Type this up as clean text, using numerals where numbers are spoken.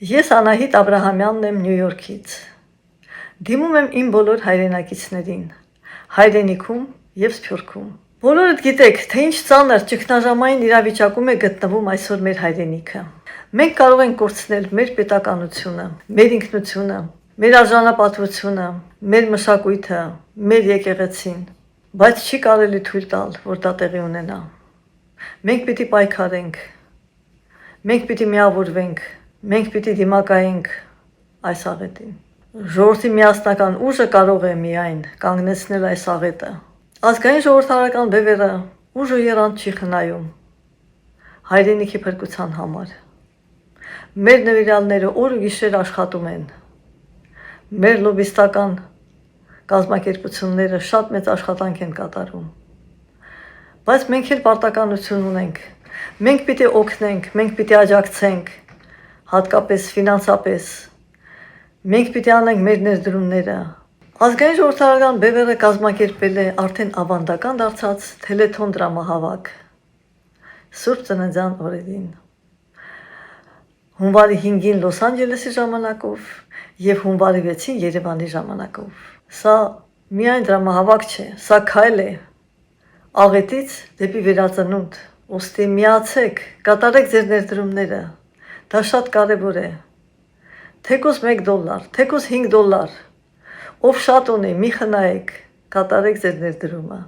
Ես Անահիտ Աբրահամյանն եմ Նյու Յորքից։ Դիմում եմ իմ բոլոր հայրենակիցներին, հայրենիքում և Սփյուռքում։ Բոլորդ գիտեք, թե ինչ ծանր ճգնաժամային իրավիճակում է գտնվում այսօր մեր հայրենիքը։ Մենք կարող ենք կորցնել մեր պետականությունը, մեր ինքնությունը, մեր արժանապատվությունը, մեր մշակույթը, մեր եկեղեցին, բայց չի կարելի թույլ տալ, որ դա տեղի ունենա։ Մենք պիտի պայքարենք, մենք պիտի միավորվենք, մենք պիտի դիմակայենք այս աղետին։ Ժողովրդի միասնական ուժը կարող է միայն կանգնեցնել այս աղետը։ Ազգային ժողովրդարական բևեռը ուժ ու եռանդ չի խնայում հայրենիքի փրկության համար։ Մեր նվիրյալները օր ու գիշեր աշխատում են։ Մեր լոբիստական կազմակերպությունները շատ մեծ աշխատանք են կատարում։ Բայց մենք էլ պարտականություն ունենք։ Մենք պիտի օգնենք, մենք պիտի աջակցենք, հատկապես ֆինանսապես։ Մենք պիտի անենք մեր ներդրումները։ Ազգային ժողովրդարական բևեռը կազմակերպել է արդեն ավանդական դարձած թելեթոն դրամահավաք Սուրբ Ծննդյան օրերին։ Հունվարի 5-ին Լոս Անջելեսի ժամանակով և հունվարի 6-ին Երևանի ժամանակով։ Սա միայն դրամահավաք չէ, սա քայլ է աղետից դեպի վերածնունդ։ Ուստի միացեք, կատարեք ձեր ներդրումները։ Դա շատ կարևոր է։ Թեկուզ $1, թեկուզ $5, ով շատ ունի, մի խնայեք, կատարեք ձեր ներդրումը։